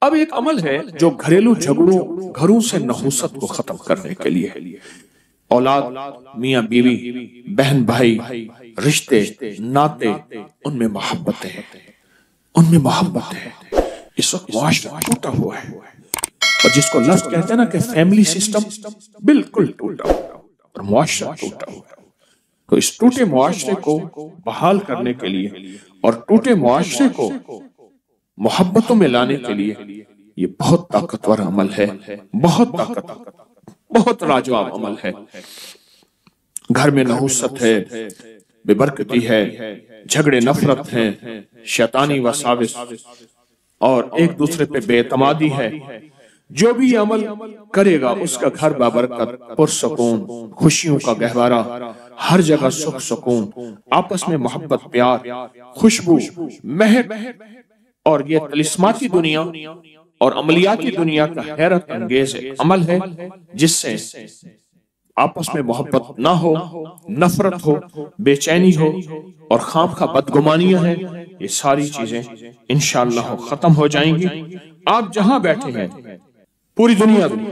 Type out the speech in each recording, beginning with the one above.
اب ایک عمل ہے جو گھریلو جھگڑوں، گھروں سے نحوست کو ختم کرنے کے لیے ہے۔ اولاد، میاں بیوی، بہن بھائی، رشتے ناتے، ان میں محبت ہے، ان میں محبت ہے۔ اس وقت معاشرہ ٹوٹا ہوا ہے، اور جس کو لفظ کہتے ہیں نا کہ فیملی سسٹم بالکل ٹوٹا ہوا ہے اور معاشرہ ٹوٹا ہوا ہے۔ تو اس ٹوٹے معاشرے کو بحال کرنے کے لیے اور ٹوٹے معاشرے کو محبتوں میں لانے کے لیے یہ بہت طاقتور عمل ہے، بہت لاجواب عمل ہے۔ گھر میں نحوست ہے، بے برکتی ہے، جھگڑے نفرت ہیں، شیطانی وساوس اور ایک دوسرے پہ بے اعتمادی ہے، جو بھی یہ عمل کرے گا اس کا گھر بابرکت، پرسکون، خوشیوں کا گہوارہ، ہر جگہ سکھ سکون، آپس میں محبت، پیار، خوشبو، مہک، اور یہ طلسماتی دنیا اور عملیاتی دنیا کا حیرت انگیز عمل ہے جس سے آپس میں محبت نہ ہو، نفرت ہو، بے چینی ہو اور خامخواہ بدگمانیاں ہیں، یہ ساری چیزیں انشاءاللہ ختم ہو جائیں گی۔ آپ جہاں بیٹھے ہیں پوری دنیا میں،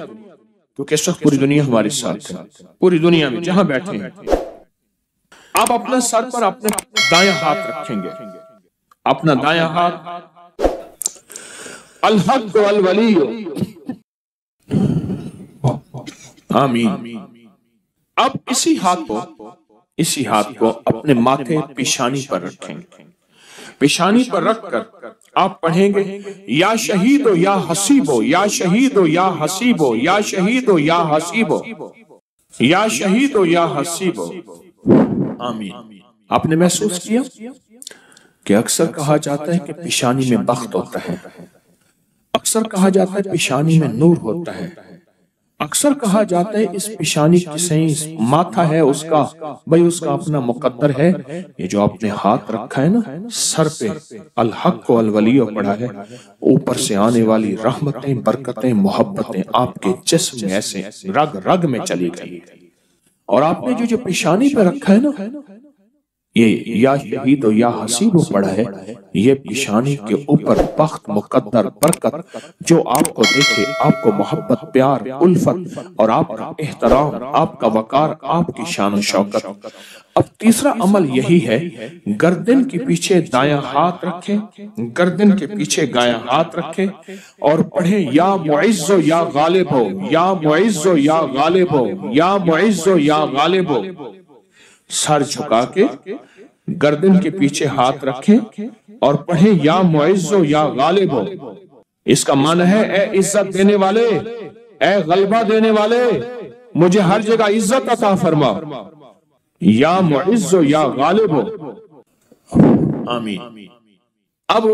کیونکہ اس وقت پوری دنیا ہمارے ساتھ ہے، پوری دنیا میں جہاں بیٹھے ہیں آپ اپنا سر پر اپنے دائیں ہاتھ رکھیں گے، اپنا دائیں ہاتھ الحق والولی، آمین۔ اب اسی ہاتھ کو اپنے ماتھے پیشانی پر رکھیں گے، پیشانی پر رکھ کر آپ پڑھیں گے یا شہیدو یا حسیبو، یا شہیدو یا حسیبو، یا شہیدو یا حسیبو، یا شہیدو یا حسیبو، آمین۔ آپ نے محسوس کیا کہ اکثر کہا جاتا ہے کہ پیشانی میں بخت ہوتا ہے، اکثر کہا جاتا ہے پیشانی میں نور ہوتا ہے، اکثر کہا جاتا ہے اس پیشانی سے ماتھا ہے اس کا، بھئی اس کا اپنا مقدر ہے۔ یہ جو آپ نے ہاتھ رکھا ہے نا سر پہ، الحق والولی پڑھا ہے، اوپر سے آنے والی رحمتیں، برکتیں، محبتیں آپ کے جسم میں ایسے رگ رگ میں چلی گئی، اور آپ نے جو پیشانی پہ رکھا ہے نا یہ یا شہید و یا حسیب پڑھا ہے، یہ پیشانی کے اوپر بخت، مقدر، برکت جو آپ کو دیکھے، آپ کو محبت، پیار، الفت اور آپ کا احترام، آپ کا وقار، آپ کی شان و شوکت۔ اب تیسرا عمل یہی ہے، گردن کے پیچھے دایاں ہاتھ رکھیں، گردن کے پیچھے دایاں ہاتھ رکھیں اور پڑھیں یا معز و یا غالب ہو، یا معز و یا غالب ہو، یا معز و یا غالب ہو۔ سر جھکا کے گردن کے پیچھے ہاتھ رکھیں اور پڑھیں یا معز و یا غالب ہو۔ اس کا معنی ہے اے عزت دینے والے، اے غلبہ دینے والے، مجھے ہر جگہ عزت عطا فرما، یا معز و یا غالب ہو، آمین۔ اب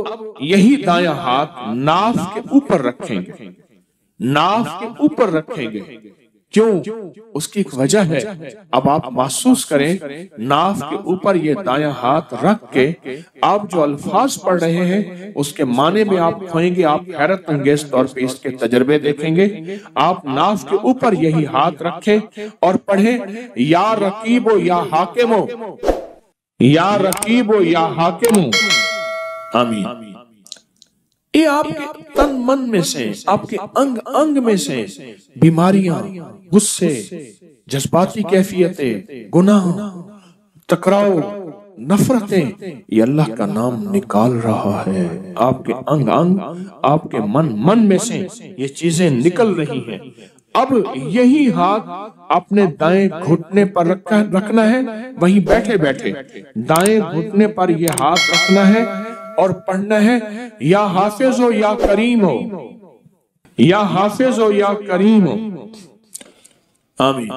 یہی دایاں ہاتھ ناف کے اوپر رکھیں گے، ناف کے اوپر رکھیں گے، کیوں؟ اس کی ایک وجہ ہے، اب آپ محسوس کریں ناف کے اوپر یہ دایاں ہاتھ رکھ کے آپ جو الفاظ پڑھ رہے ہیں اس کے معنی میں آپ کھوئیں گے، آپ حیرت انگیز طور پہ اس کے تجربے دیکھیں گے۔ آپ ناف کے اوپر یہی ہاتھ رکھیں اور پڑھیں یا رقیب و یا حاکم، یا رقیب و یا حاکم، آمین۔ یہ آپ کے تن من میں سے، آپ کے انگ انگ میں سے بیماریاں، غصے، جذباتی کیفیتیں، گناہ، تکراؤ، نفرتیں، یہ اللہ کا نام نکال رہا ہے۔ آپ کے انگ انگ، آپ کے من من میں سے یہ چیزیں نکل رہی ہیں۔ اب یہی ہاتھ اپنے دائیں گھٹنے پر رکھنا ہے، وہیں بیٹھے بیٹھے دائیں گھٹنے پر یہ ہاتھ رکھنا ہے اور پڑھنا ہے یا حافظ ہو یا کریم ہو، یا حافظ ہو یا کریم ہو، آمین۔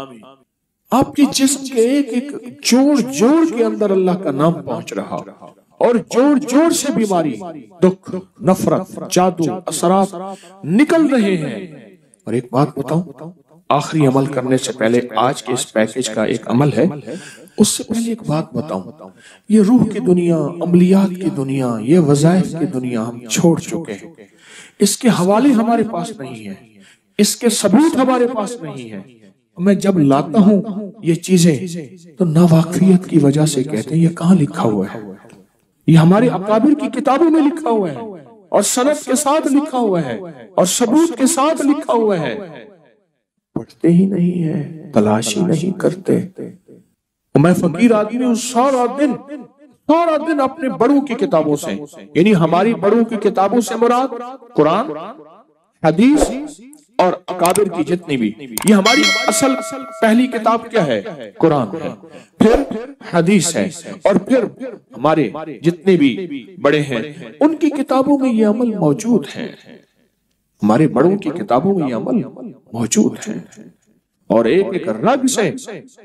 آپ کے جسم کے ایک ایک جوڑ جوڑ کے اندر اللہ کا نام پہنچ رہا، اور جوڑ جوڑ سے بیماری، دکھ، نفرت، جادو، اثرات نکل رہے ہیں۔ اور ایک بات بتاؤں، آخری عمل کرنے سے پہلے آج کے اس پیکیج کا ایک عمل ہے، اس سے پہلے ایک بات بتاؤں، یہ روح کی دنیا، عملیات کی دنیا، یہ وظائف کی دنیا ہم چھوڑ چکے ہیں، اس کے حوالے ہمارے پاس نہیں ہیں، اس کے ثبوت ہمارے پاس نہیں ہیں۔ میں جب لاتا ہوں یہ چیزیں تو ناواقفیت کی وجہ سے کہتے ہیں یہ کہاں لکھا ہوا ہے، یہ ہمارے اکابر کی کتابوں میں لکھا ہوا ہے، اور سند کے ساتھ لکھا ہوا ہے اور ثبوت کے ساتھ لکھا ہوا ہے، پڑھتے ہی نہیں ہے، تلاشی نہیں کرتے۔ میں فقیر آدمی ہوں، سارا دن اپنے بڑوں کی کتابوں سے، یعنی ہماری بڑوں کی کتابوں سے مراد قرآن، حدیث اور اکابر کی جتنی بھی، یہ ہماری اصل پہلی کتاب کیا ہے؟ قرآن ہے، پھر حدیث ہے، اور پھر ہمارے جتنے بھی بڑے ہیں ان کی کتابوں میں یہ عمل موجود ہے، ہمارے بڑوں کی کتابوں میں یہ عمل موجود ہے، اور ایک ایک رگ سے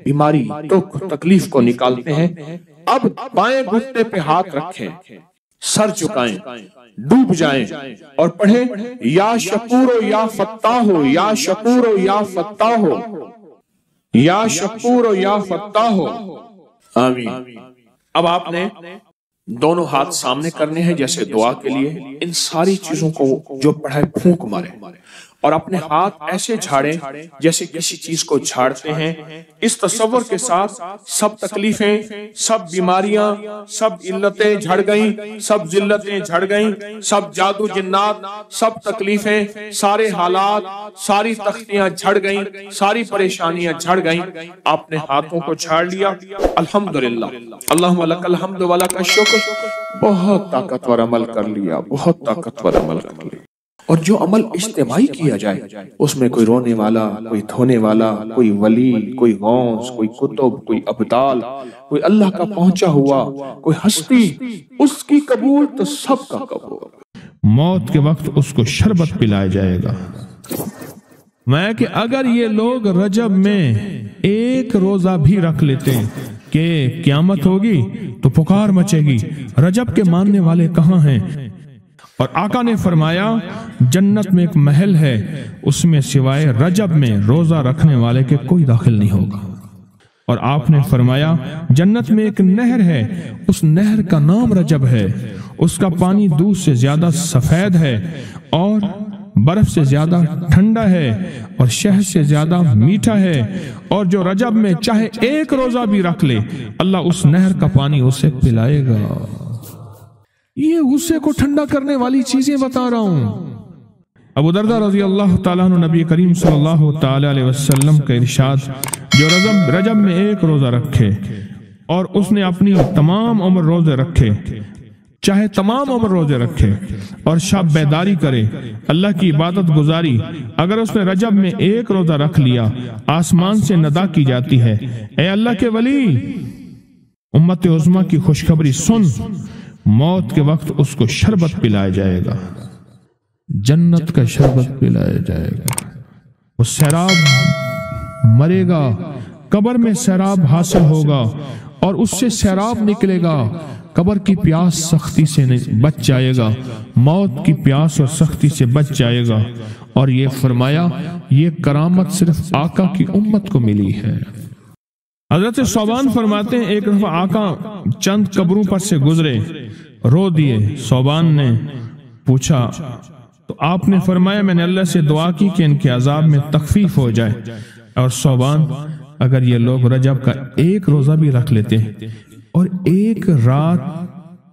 بیماری دکھ تکلیف کو نکالتے ہیں۔ اب بائیں گھٹنے پہ ہاتھ رکھیں، سر جھکائیں، ڈوب جائیں اور پڑھیں یا شکور و یا فتاح ہو، یا شکور و یا فتاح ہو، یا شکور و یا فتاح ہو، آمین۔ اب آپ نے دونوں ہاتھ سامنے کرنے ہیں جیسے دعا کے لیے، ان ساری چیزوں کو جو پڑھائے پھونک مارے، اور اپنے ہاتھ ایسے جھاڑیں جیسے کسی چیز کو جھاڑتے ہیں، اس تصور کے ساتھ سب تکلیفیں، سب بیماریاں، سب علتیں جھڑ گئیں، سب ذلتیں جھڑ گئیں، سب جادو جنات، سب تکلیفیں، سارے حالات، ساری تختیاں جھڑ گئیں، ساری پریشانیاں جھڑ گئیں۔ آپ نے ہاتھوں کو جھاڑ لیا، الحمدللہ، اللہم لک الحمد ولک الشکر، بہت طاقتور عمل کر لیا، بہت طاقتور عمل کر لیا۔ اور جو عمل اجتماعی کیا جائے اس میں کوئی رونے والا، کوئی دھونے والا، کوئی ولی، کوئی غوث، کوئی کتب، کوئی ابدال، کوئی اللہ کا پہنچا ہوا، کوئی ہستی، اس کی قبول تو سب کا قبول۔ موت کے وقت اس کو شربت پلایا جائے گا۔ میں کہ اگر یہ لوگ رجب میں ایک روزہ بھی رکھ لیتے کہ قیامت ہوگی تو پکار مچے گی، رجب کے ماننے والے کہاں ہیں؟ اور آقا نے فرمایا جنت میں ایک محل ہے، اس میں سوائے رجب میں روزہ رکھنے والے کے کوئی داخل نہیں ہوگا۔ اور آپ نے فرمایا جنت میں ایک نہر ہے، اس نہر کا نام رجب ہے، اس کا پانی دودھ سے زیادہ سفید ہے اور برف سے زیادہ ٹھنڈا ہے اور شہد سے زیادہ میٹھا ہے، اور جو رجب میں چاہے ایک روزہ بھی رکھ لے اللہ اس نہر کا پانی اسے پلائے گا۔ یہ غصے کو ٹھنڈا کرنے والی چیزیں بتا رہا ہوں۔ ابو دردہ رضی اللہ تعالیٰ عنہ نبی کریم صلی اللہ تعالیٰ علیہ وسلم کا ارشاد، جو رجب میں ایک روزہ رکھے اور اس نے اپنی تمام عمر روزے رکھے، چاہے تمام عمر روزے رکھے اور شب بیداری کرے، اللہ کی عبادت گزاری، اگر اس نے رجب میں ایک روزہ رکھ لیا آسمان سے ندا کی جاتی ہے، اے اللہ کے ولی، امت عظمیٰ کی خوشخبری سن، موت کے وقت اس کو شربت پلایا جائے گا، جنت کا شربت پلایا جائے گا، وہ سیراب مرے گا، قبر میں سیراب حاصل ہوگا اور اس سے سیراب نکلے گا، قبر کی پیاس سختی سے بچ جائے گا، موت کی پیاس اور سختی سے بچ جائے گا۔ اور یہ فرمایا یہ کرامت صرف آقا کی امت کو ملی ہے۔ حضرت صوبان فرماتے ہیں ایک دفعہ آقا چند قبروں پر سے گزرے، رو دیے۔ صوبان نے پوچھا تو آپ نے فرمایا میں نے اللہ سے دعا کی کہ ان کے عذاب میں تخفیف ہو جائے، اور صوبان اگر یہ لوگ رجب کا ایک روزہ بھی رکھ لیتے اور ایک رات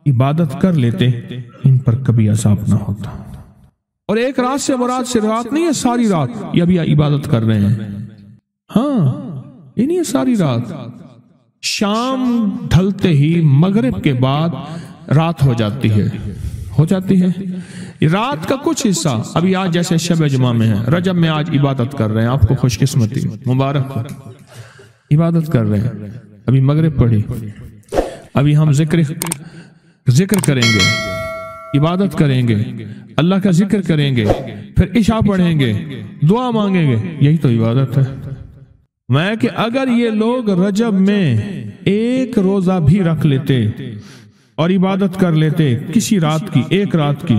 عبادت کر لیتے ان پر کبھی عذاب نہ ہوتا۔ اور ایک رات سے مراد صرف رات نہیں ہے، ساری رات یہ ابھی عبادت کر رہے ہیں، ہاں یہ نہیں ہے ساری رات، شام ڈھلتے ہی مغرب کے بعد رات ہو جاتی ہے رات کا کچھ حصہ، ابھی آج جیسے شب جمعہ میں ہے، رجب میں آج عبادت کر رہے ہیں، آپ کو خوش قسمتی مبارک، عبادت کر رہے ہیں، ابھی مغرب پڑھی، ابھی ہم ذکر کریں گے، عبادت کریں گے، اللہ کا ذکر کریں گے، پھر عشاء پڑھیں گے، دعا مانگیں گے، یہی تو عبادت ہے۔ میں کہ اگر یہ لوگ رجب میں ایک روزہ بھی رکھ لیتے اور عبادت کر لیتے کسی رات کی، ایک رات کی،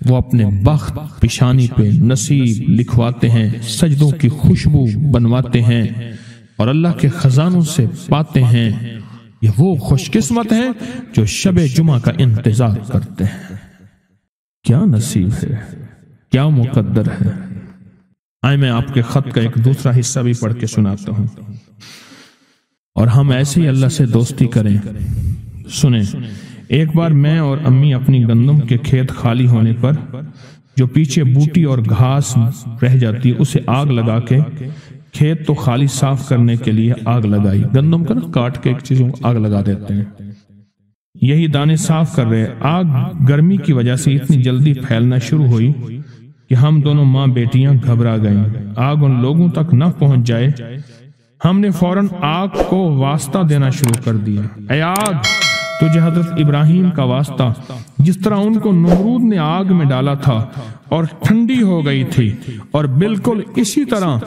وہ اپنے بخت پیشانی پہ نصیب لکھواتے ہیں، سجدوں کی خوشبو بنواتے ہیں اور اللہ کے خزانوں سے پاتے ہیں۔ یہ وہ خوش قسمت ہیں جو شب جمعہ کا انتظار کرتے ہیں۔ کیا نصیب ہے، کیا مقدر ہے۔ آئے میں آپ کے خط کا ایک دوسرا حصہ بھی پڑھ کے سناتا ہوں، اور ہم ایسے ہی اللہ سے دوستی کریں۔ سنیں، ایک بار میں اور امی اپنی گندم کے کھیت خالی ہونے پر جو پیچھے بوٹی اور گھاس رہ جاتی اسے آگ لگا کے، کھیت تو خالی صاف کرنے کے لیے آگ لگائی، گندم کو نا کاٹ کے ایک چیزوں آگ لگا دیتے ہیں، یہی دانے صاف کر رہے۔ آگ گرمی کی وجہ سے اتنی جلدی پھیلنا شروع ہوئی کہ ہم دونوں ماں بیٹیاں گھبرا گئیں، آگ ان لوگوں تک نہ پہنچ جائے۔ ہم نے فوراً آگ کو واسطہ دینا شروع کر دیا، اے آگ تجھے حضرت ابراہیم کا واسطہ، جس طرح ان کو نمرود نے آگ میں ڈالا تھا اور ٹھنڈی ہو گئی تھی، اور بالکل اسی طرح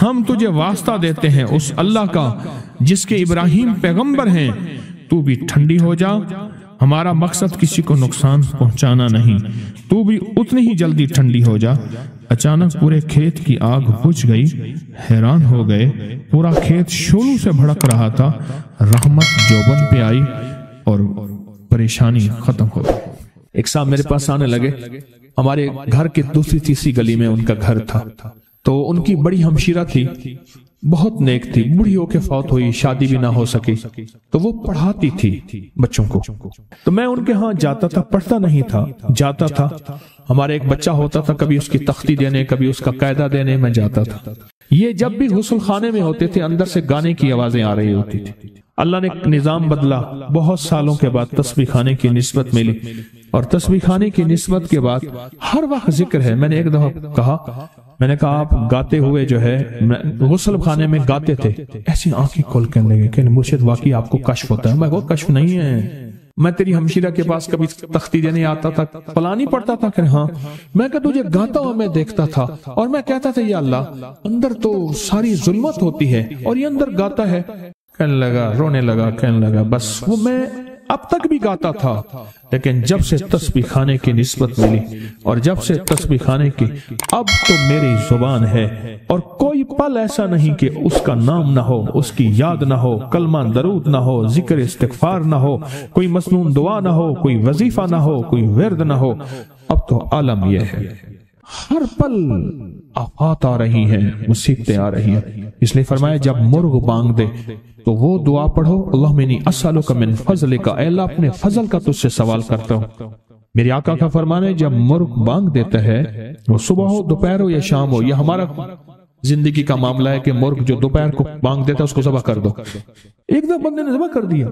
ہم تجھے واسطہ دیتے ہیں اس اللہ کا جس کے ابراہیم پیغمبر ہیں، تو بھی ٹھنڈی ہو جا۔ ہمارا مقصد کسی کو نقصان پہنچانا نہیں، تو بھی اتنی ہی جلدی ٹھنڈی ہو جا۔ اچانک پورے کھیت کی آگ بجھ گئی، حیران ہو گئے، پورا کھیت شعلوں سے بھڑک رہا تھا۔ رحمت جوبن پہ آئی اور پریشانی ختم ہو گئی۔ ایک صاحب میرے پاس آنے لگے، ہمارے گھر کے دوسری تیسری گلی میں ان کا گھر تھا، تو ان کی بڑی ہمشیرہ تھی، بہت نیک تھی، بوڑھی ہو کے فوت ہوئی، شادی بھی نہ ہو سکی، تو وہ پڑھاتی تھی بچوں کو۔ تو میں ان کے ہاں جاتا تھا، پڑھتا نہیں تھا، جاتا تھا۔ ہمارے ایک بچہ ہوتا تھا، کبھی اس کی تختی دینے، کبھی اس کا قاعدہ دینے میں جاتا تھا۔ یہ جب بھی غسل خانے میں ہوتے تھے، اندر سے گانے کی آوازیں آ رہی ہوتی تھی۔ اللہ نے نظام بدلا، بہت سالوں کے بعد تسبیح خانے کی نسبت ملی، اور تسبیح خانے کی نسبت کے بعد ہر وقت ذکر ہے۔ میں نے ایک دفعہ کہا، میں نے کہا آپ گاتے ہوئے جو ہے غسل خانے میں گاتے تھے، ایسی آنکھیں کھول کے لگے کہ مرشد واقعی آپ کو کشف ہوتا ہے۔ میں کہا کشف نہیں ہے، میں تیری ہمشیرہ کے پاس کبھی تختی دینے آتا تھا، فلانی پڑھتا تھا کہ ہاں، میں کہا تجھے گاتا ہوا میں دیکھتا تھا، اور میں کہتا تھا یا اللہ اندر تو ساری ظلمت ہوتی ہے اور یہ اندر گاتا ہے۔ کہنے لگا، رونے لگا، کہنے لگا بس وہ میں اب تک بھی گاتا تھا، لیکن جب سے تسبیح خانے کی نسبت ملی اور جب سے تسبیح خانے کی، اب تو میری زبان ہے، اور کوئی پل ایسا نہیں کہ اس کا نام نہ ہو، اس کی یاد نہ ہو، کلمہ درود نہ ہو، ذکر استغفار نہ ہو، کوئی مسنون دعا نہ ہو، کوئی وظیفہ نہ ہو، کوئی ورد نہ ہو۔ اب تو عالم یہ ہے، ہر پل آفات آ رہی ہیں، مصیبتیں آ رہی ہیں، اس لیے فرمایا جب مرغ بانگ دے تو وہ دعا پڑھو، اللہم انی اسألک من فضلک، اے اللہ اپنے فضل کا تجھ سے سوال کرتا ہوں۔ میرے آقا کا فرمان ہے جب مرغ بانگ دیتا ہے، وہ صبح ہو، دوپہر ہو یا شام ہو، یہ ہمارا زندگی کا معاملہ ہے کہ مرغ جو دوپہر کو بانگ دیتا ہے اس کو ذبح کر دو۔ ایک دفعہ بندے نے ذبح کر دیا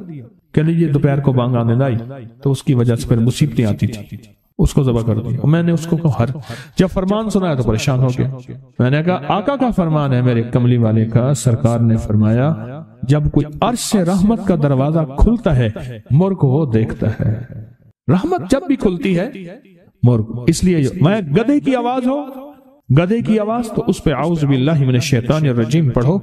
کہ لیجیے دوپہر کو بانگ آنے لائی، تو اس کی وجہ سے پھر مصیبتیں آتی تھی، اس کو ذبح کر دیا۔ میں نے اس کو کہا جب فرمان سنایا تو پریشان ہو گیا۔ میں نے کہا آقا کا فرمان ہے میرے کملی والے کا، سرکار نے فرمایا جب کوئی عرش سے رحمت کا دروازہ کھلتا ہے، مرغ وہ دیکھتا ہے۔ رحمت جب بھی کھلتی ہے مرغ، اس لیے میں گدھے کی آواز ہو، گدھے کی آواز تو اس پہ اعوذ باللہ من الشیطان الرجیم پڑھو،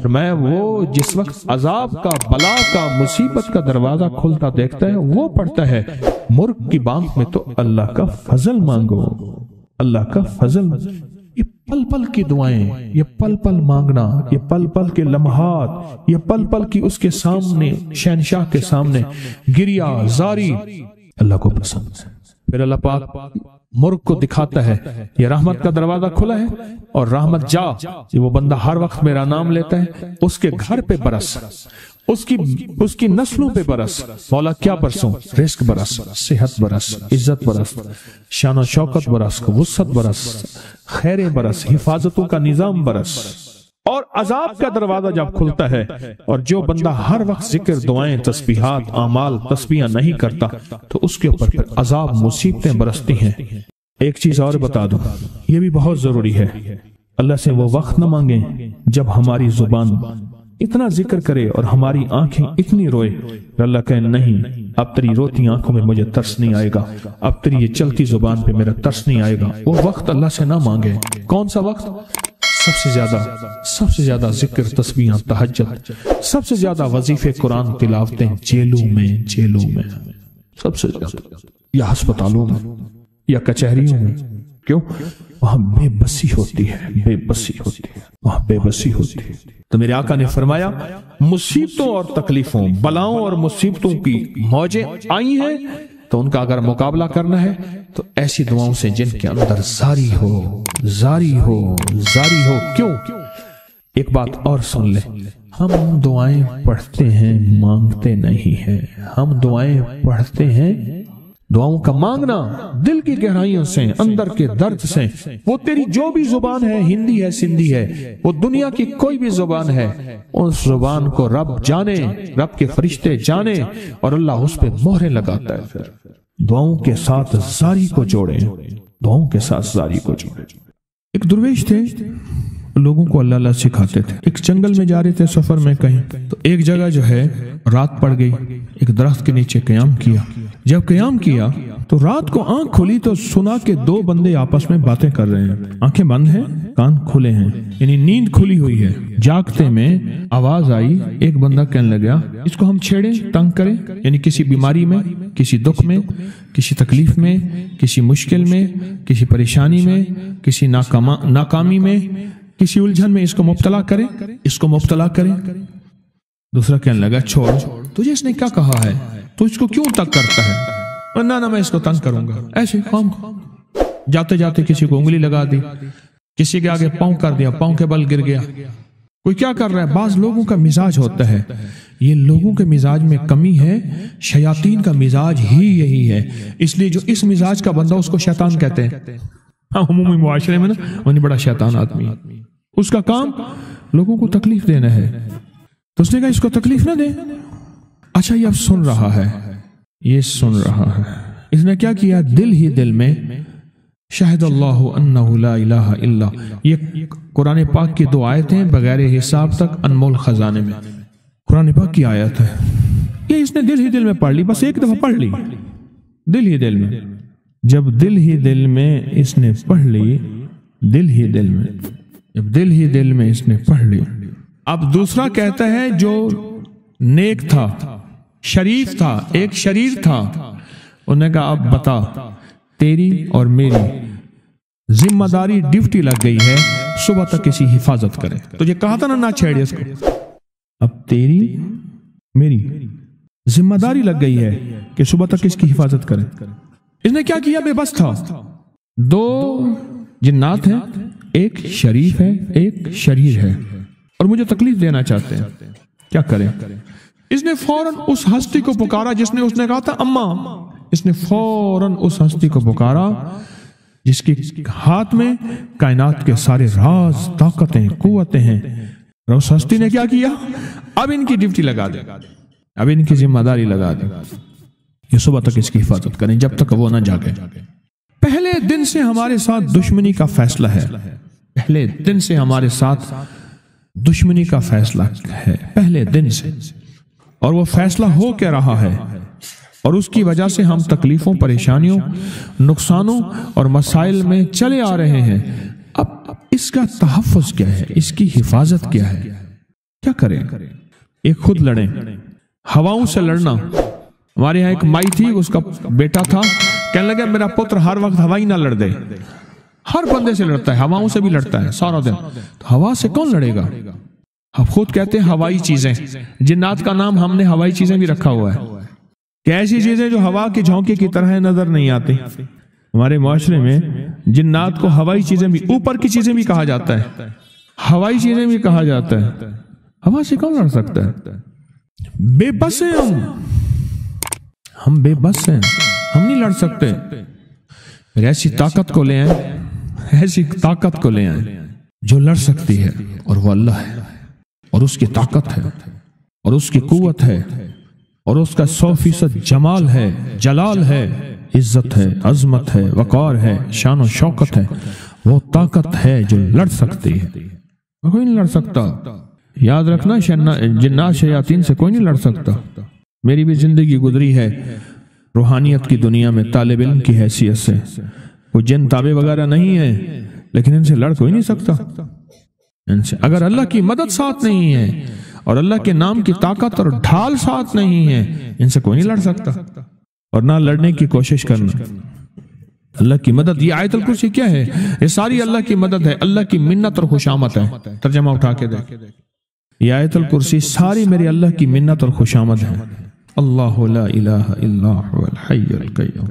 میں وہ جس وقت عذاب کا، بلا کا، مصیبت کا دروازہ کھلتا دیکھتا ہے وہ پڑھتا ہے۔ مرغ کی بانگ میں تو اللہ کا فضل مانگو، اللہ کا فضل۔ یہ پل پل کی دعائیں، یہ پل پل مانگنا، یہ پل پل کے لمحات، یہ پل پل کی اس کے سامنے، شہنشاہ کے سامنے گریا زاری اللہ کو پسند ہے۔ پھر اللہ پاک مرغ کو دکھاتا ہے یہ رحمت کا دروازہ کھلا ہے، اور رحمت جا، یہ وہ بندہ ہر وقت میرا نام لیتا ہے، اس کے گھر پہ برس، اس کی نسلوں پہ برس، مولا کیا برسوں، رزق برس، صحت برس، عزت برس، شان و شوکت برس، وسعت برس، خیر برس، حفاظتوں کا نظام برس۔ اور عذاب کا دروازہ جب کھلتا ہے اور جو بندہ ہر وقت ذکر، دعائیں، تسبیحات، اعمال، تسبیحاں نہیں کرتا تو اس کے اوپر پھر عذاب، مصیبتیں برستی ہیں۔ ایک چیز اور بتا دوں، یہ بھی بہت ضروری ہے، اللہ سے وہ وقت نہ مانگیں جب ہماری زبان اتنا ذکر کرے اور ہماری آنکھیں اتنی روئے، اللہ کہے نہیں اب تیری روتی آنکھوں میں مجھے ترس نہیں آئے گا، اب تیری یہ چلتی زبان پہ میرا ترس نہیں آئے گا۔ وہ وقت اللہ سے نہ مانگے۔ کون سا وقت؟ سب سے زیادہ ذکر، تسبیحاں، تہجد، سب سے زیادہ وظیفے، قرآن تلاوتیں، جیلوں میں سب سے زیادہ، یا ہسپتالوں میں، یا کچہریوں میں. کیوں؟ وہاں بے بسی ہوتی ہے، بے بسی ہوتی ہے، وہاں بے بسی ہوتی ہے. تو میرے آقا نے فرمایا مصیبتوں اور تکلیفوں، بلاؤں اور مصیبتوں کی موجیں آئی ہیں تو ان کا اگر مقابلہ کرنا ہے تو ایسی دعاؤں سے جن کے اندر زاری ہو، زاری ہو، زاری ہو. کیوں؟ ایک بات اور سن لیں، ہم دعائیں پڑھتے ہیں مانگتے نہیں ہیں. ہم دعائیں پڑھتے ہیں، دعاؤں کا مانگنا دل کی گہرائیوں سے، اندر کے درد سے. وہ تیری جو بھی زبان ہے، ہندی ہے، سندھی ہے، وہ دنیا کی کوئی بھی زبان ہے، اس زبان کو رب جانے، رب کے فرشتے جانے، اور اللہ اس پہ مہریں لگاتا ہے. پھر دعاؤں کے ساتھ زاری کو جوڑیں، دعاؤں کے ساتھ زاری کو جوڑیں. ایک درویش تھے، لوگوں کو اللہ اللہ سکھاتے تھے. ایک جنگل میں جا رہے تھے سفر میں کہیں، تو ایک جگہ جو ہے رات پڑ گئی، ایک درخت کے نیچے قیام کیا. جب قیام کیا تو رات کو آنکھ کھلی تو سنا کہ دو بندے آپس میں باتیں کر رہے ہیں. آنکھیں بند ہیں، کان کھلے ہیں، یعنی نیند کھلی ہوئی ہے. جاگتے میں آواز آئی، ایک بندہ کہنے لگا اس کو ہم چھیڑیں، تنگ کریں، یعنی کسی بیماری میں، کسی دکھ میں، کسی تکلیف میں، کسی مشکل میں، کسی پریشانی میں، کسی ناکامی میں، کسی الجھن میں اس کو مبتلا کریں، اس کو مبتلا کریں. دوسرا کہنے لگا چھوڑ، تجھے اس نے کیا کہا ہے، تو اس کو کیوں تنگ کرتا ہے؟ نہ میں اس کو تنگ کروں گا. ایسے خام جاتے جاتے کسی کو انگلی لگا دی، کسی کے آگے پاؤں کر دیا، پاؤں کے بل گر گیا. کوئی کیا کر رہا ہے؟ بعض لوگوں کا مزاج ہوتا ہے، یہ لوگوں کے مزاج میں کمی ہے. شیاطین کا مزاج ہی یہی ہے، اس لیے جو اس مزاج کا بندہ اس کو شیطان کہتے ہیں. ہاں عمومی معاشرے میں نا وہ بڑا شیطان آدمی ہے، اس کا کام لوگوں کو تکلیف دینا ہے. تو اس نے کہا اس کو تکلیف نہ دے. اچھا یہ اب سن رہا ہے، یہ سن رہا ہے. اس نے کیا کیا؟ دل ہی دل میں شاہد اللہ انہ لا الہ الا، یہ قرآن پاک کی دو آیتیں بغیر حساب تک انمول خزانے میں، قرآن پاک کی آیت ہے. یہ اس نے دل ہی دل میں پڑھ لی، بس ایک دفعہ پڑھ لی دل ہی دل میں. جب دل ہی دل میں اس نے پڑھ لی، دل ہی دل میں، جب دل ہی دل میں اس نے پڑھ لی. اب دوسرا کہتا ہے جو نیک تھا، شریف تھا، ایک شریر تھا، انہوں نے کہا اب بتا، تیری اور میری ذمہ داری ڈیوٹی لگ گئی ہے، صبح تک کسی حفاظت کرے. تجھے کہا تھا نا نہ چھیڑے اس کو، اب تیری میری ذمہ داری لگ گئی ہے کہ صبح تک اس کی حفاظت کرے. اس نے کیا کیا؟ بے بس تھا. دو جنات ہیں، ایک شریف ہے، ایک شریر ہے، اور مجھے تکلیف دینا چاہتے ہیں، کیا کریں؟ اس نے فوراً اس ہستی کو پکارا جس نے، اس نے کہا تھا اماں. اس نے فوراً اس ہستی کو پکارا جس کے ہاتھ میں کائنات کے سارے راز، طاقتیں، قوتیں ہیں. اور اس ہستی نے کیا کیا؟ اب ان کی ڈیوٹی لگا دے، اب ان کی ذمہ داری لگا دے، یہ صبح تک اس کی حفاظت کریں جب تک وہ نہ جاگے. پہلے دن سے ہمارے ساتھ دشمنی کا فیصلہ ہے، پہلے دن سے ہمارے ساتھ دشمنی کا فیصلہ ہے، پہلے دن سے. اور وہ فیصلہ ہو کے رہا ہے، اور اس کی وجہ سے ہم تکلیفوں، پریشانیوں، نقصانوں اور مسائل میں چلے آ رہے ہیں. اب اس کا تحفظ کیا ہے، اس کی حفاظت کیا ہے، کیا کریں؟ ایک خود لڑیں، ہواؤں سے لڑنا. ہمارے یہاں ایک مائی تھی، اس کا بیٹا تھا، کہنے لگا میرا پتر ہر وقت ہوائی نہ لڑ دے، ہر بندے سے لڑتا ہے، ہواؤں سے بھی لڑتا ہے سارا دن. تو ہوا سے کون لڑے گا؟ اب خود کہتے ہیں ہوائی چیزیں، جنات کا نام ہم نے ہوائی چیزیں بھی رکھا ہوا ہے کہ ایسی چیزیں جو ہوا کے جھونکے کی طرح نظر نہیں آتی. ہمارے معاشرے میں جنات کو ہوائی چیزیں بھی، اوپر کی چیزیں بھی کہا جاتا ہے، ہوائی چیزیں بھی کہا جاتا ہے. ہوا سے کون لڑ سکتا ہے؟ بے بس ہیں ہم بے بس ہیں، ہم نہیں لڑ سکتے. پھر ایسی طاقت کو لے آئیں، ایسی طاقت کو لے آئیں جو لڑ سکتی ہے، اور وہ اللہ ہے، اور اس کی طاقت ہے، اور اس کی قوت ہے، اور اس کا 100% جمال ہے، جلال ہے، عزت ہے، عظمت ہے، وقار ہے، شان و شوکت ہے. وہ طاقت ہے جو لڑ سکتی ہے، کوئی نہیں لڑ سکتا. یاد رکھنا جنات شیاطین سے کوئی نہیں لڑ سکتا. میری بھی زندگی گزری ہے روحانیت کی دنیا میں طالب علم کی حیثیت سے. کوئی جن تابع وغیرہ نہیں ہے، لیکن ان سے لڑ کوئی نہیں سکتا. ان سے اگر اللہ کی مدد ساتھ نہیں ہے اور اللہ کے نام کی طاقت اور ڈھال ساتھ نہیں ہے، ان سے کوئی نہیں لڑ سکتا. اور نہ لڑنے کی کوشش کرنا. اللہ کی مدد، یہ آیت الکرسی کیا ہے؟ یہ ساری اللہ کی مدد ہے، اللہ کی منت اور خوشامد ہے۔ ترجمہ اٹھا کے دیکھ، یہ آیت الکرسی ساری میری اللہ کی منت اور خوشامد ہے۔ اللہ لا الہ الا هو الحی القیوم،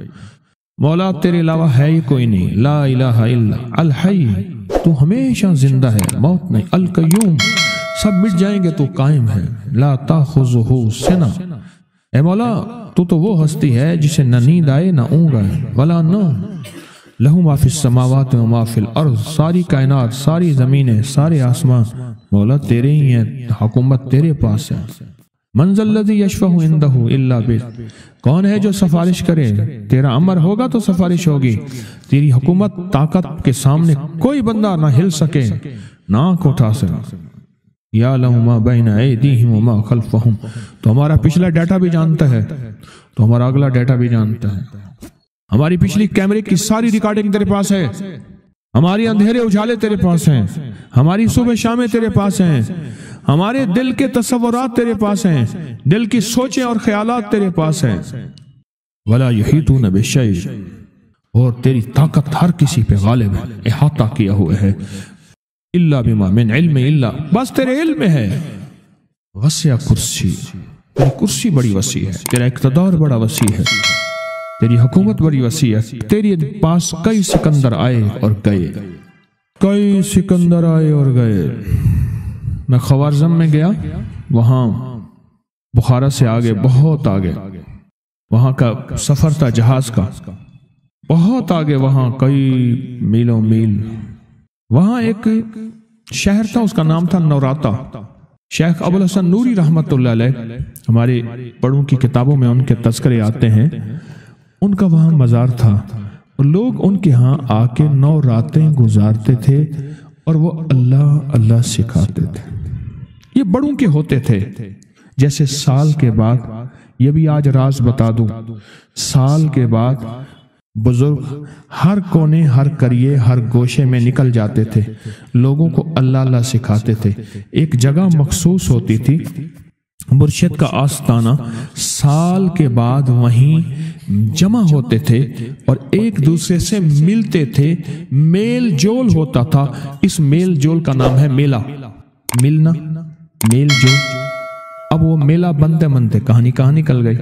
مولا تیرے علاوہ ہے ہی کوئی نہیں، لا الہ الا الحی، تو ہمیشہ زندہ ہے، موت نہیں، القیوم، سب مٹ جائیں گے تو قائم ہے، لا تاخذہ سنہ، اے مولا تو وہ ہستی ہے جسے نہ نیند آئے نہ اونگ آئے، ولا نوم، لہو ما فی السماوات و ما فی الارض، ساری کائنات، ساری زمینیں، سارے آسمان مولا تیرے ہی ہیں، حکومت تیرے پاس ہے۔ من ذا الذی یشفع عندہ الا بإذنہ، کون ہے جو سفارش کرے؟ تیرا امر ہوگا تو سفارش ہوگی، تیری حکومت طاقت کے سامنے کوئی بندہ نہ ہل سکے، نہ آنکھ اٹھا سکے۔ یعلم ما بین ایدیہم وما خلفہم، تو ہمارا پچھلا ڈیٹا بھی جانتا ہے، تو ہمارا اگلا ڈیٹا بھی جانتا ہے، ہماری پچھلی کیمرے کی ساری ریکارڈنگ تیرے پاس ہے، ہماری اندھیرے اجالے تیرے پاس ہیں، ہماری صبح شامیں تیرے پاس ہیں، ہمارے دل کے تصورات تیرے پاس ہیں، دل کی سوچیں اور خیالات تیرے پاس ہیں۔ ولا یحیطون بشیء، اور تیری طاقت ہر کسی پہ غالب ہے، احاطہ کیا ہوا ہے، الا بما من علم، الا بس تیرے علم میں ہے، وسع کرسی، تیری کرسی بڑی وسیع ہے، تیرا اقتدار بڑا وسیع ہے، تیری حکومت بڑی وسیع ہے، تیری پاس کئی سکندر آئے اور گئے، کئی سکندر آئے اور گئے۔ میں خوارزم میں گیا، وہاں بخارا سے آگے، بہت آگے، وہاں کا سفر تھا جہاز کا، بہت آگے، وہاں کئی میلوں میل، وہاں ایک شہر تھا، اس کا نام تھا نوراتا۔ شیخ ابو الحسن نوری رحمت اللہ علیہ، ہمارے بڑوں کی کتابوں میں ان کے تذکرے آتے ہیں، ان کا وہاں مزار تھا، اور لوگ ان کے ہاں آ کے 9 راتیں گزارتے تھے اور وہ اللہ اللہ سکھاتے تھے۔ یہ بڑوں کے ہوتے تھے، جیسے سال کے بعد، یہ بھی آج راز بتا دوں، سال کے بعد بزرگ ہر کونے، ہر کریے، ہر گوشے میں نکل جاتے تھے، لوگوں کو اللہ اللہ سکھاتے تھے۔ ایک جگہ مخصوص ہوتی تھی، مرشد کا آستانہ، سال کے بعد وہیں جمع ہوتے تھے اور ایک دوسرے سے ملتے تھے، میل جول ہوتا تھا۔ اس میل جول کا نام ہے میلہ، ملنا، میل جول۔ اب وہ میلہ بنتے بنتے کہاں نکل گئی،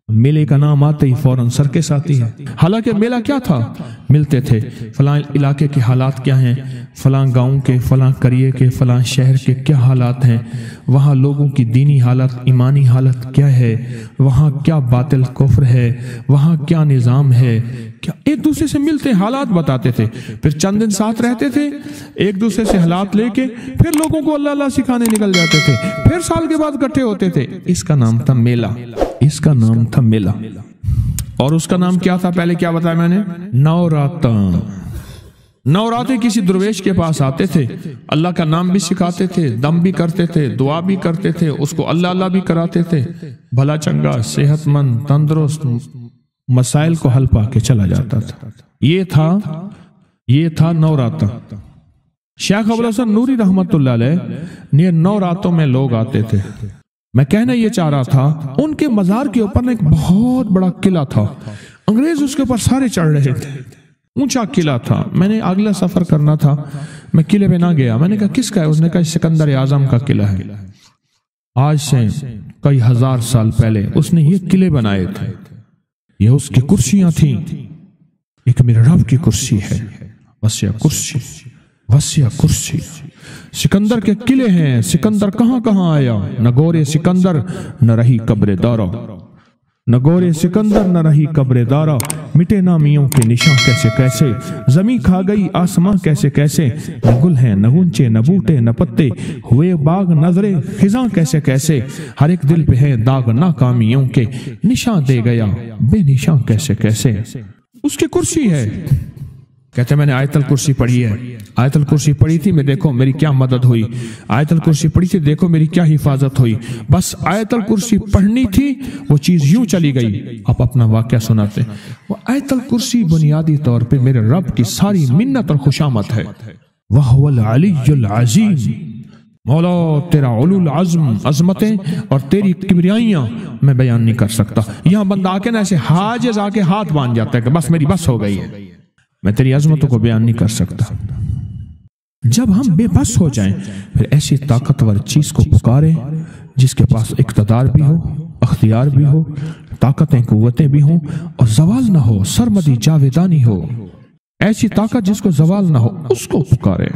میلے کا نام آتے ہی فوراً سرکس آتی ہے۔ حالانکہ میلہ کیا تھا؟ ملتے تھے، فلاں علاقے کے حالات کیا ہیں، فلاں گاؤں کے، فلاں قریے کے، فلاں شہر کے کیا حالات ہیں، وہاں لوگوں کی دینی حالت، ایمانی حالت کیا ہے، وہاں کیا باطل کفر ہے، وہاں کیا نظام ہے، کیا ایک دوسرے سے ملتے حالات بتاتے تھے۔ پھر چند دن ساتھ رہتے تھے، ایک دوسرے سے حالات لے کے پھر لوگوں کو اللہ اللہ سکھانے نکل جاتے تھے، پھر سال کے بعد اکٹھے ہوتے تھے۔ اس کا نام تھا میلہ، اس کا نام تھا میلہ۔ اور اس کا نام کیا تھا؟ پہلے کیا بتایا میں نے؟ نوراتا۔ نوراتے کسی درویش کے پاس آتے تھے، اللہ کا نام بھی سکھاتے تھے، دم بھی کرتے تھے، دعا بھی کرتے تھے، اس کو اللہ اللہ بھی کراتے تھے، بھلا چنگا، صحت مند، تندرست، مسائل کو حل پا کے چلا جاتا تھا۔ یہ تھا نوراتا۔ شیخ ابو الحسن نوری رحمت اللہ علیہ 9 راتوں میں لوگ آتے تھے۔ میں کہنا یہ چاہ رہا تھا، ان کے مزار کے اوپر ایک بہت بڑا قلعہ تھا، انگریز اس کے اوپر سارے چڑھ رہے تھے، اونچا قلعہ تھا۔ میں نے اگلا سفر کرنا تھا، میں قلعے پہ نہ گیا۔ میں نے کہا کس کا ہے؟ اس نے کہا سکندر اعظم کا قلعہ ہے، آج سے کئی ہزار سال پہلے اس نے یہ قلعے بنائے تھے، یہ اس کی کرسیاں تھیں۔ ایک میرے رب کی کرسی ہے، وسیع کرسی، وسیع کرسی۔ سکندر کے قلعے ہیں، سکندر کہاں کہاں آیا، نہ گورے سکندر نہ رہی قبر دارا، نہ گورے سکندر نہ رہی قبر دارا، مٹے نامیوں کے نشاں کیسے کیسے، زمیں کھا گئی آسماں کیسے کیسے، نہ گل ہیں نہ گنچے نہ بوٹے نہ پتے، ہوئے باغ نظرے خزاں کیسے کیسے، ہر ایک دل پہ ہے داغ ناکامیوں کے، نشاں دے گیا بے نشاں کیسے کیسے۔ اس کی کرسی ہے۔ کہتے ہیں میں نے آیت الکرسی پڑھی ہے، آیت الکرسی پڑھی تھی، میں دیکھو میری کیا مدد ہوئی، آیت الکرسی پڑھی تھی، دیکھو میری کیا حفاظت ہوئی۔ بس آیت الکرسی پڑھنی تھی، وہ چیز یوں چلی گئی۔ آپ اپنا واقعہ سناتے ہیں۔ وہ آیت الکرسی بنیادی طور پہ میرے رب کی ساری منت اور خوشامد ہے۔ وَهُوَ الْعَلِيُّ الْعَظِيمُ، مولا تیرا علول عزم عظمتیں اور تیری کبریائیاں میں بیان نہیں کر سکتا. یہاں بندہ آ کے نا ایسے حاجز آ کے ہاتھ باندھ جاتا ہے کہ بس میری بس ہو گئی ہے، میں تیری عظمتوں کو بیان نہیں کر سکتا. جب ہم بے بس ہو جائیں پھر ایسی طاقتور چیز کو پکاریں جس کے پاس اقتدار بھی ہو، اختیار بھی ہو، طاقتیں قوتیں بھی ہوں اور زوال نہ ہو، سرمدی جاویدانی ہو. ایسی طاقت جس کو زوال نہ ہو اس کو پکارے.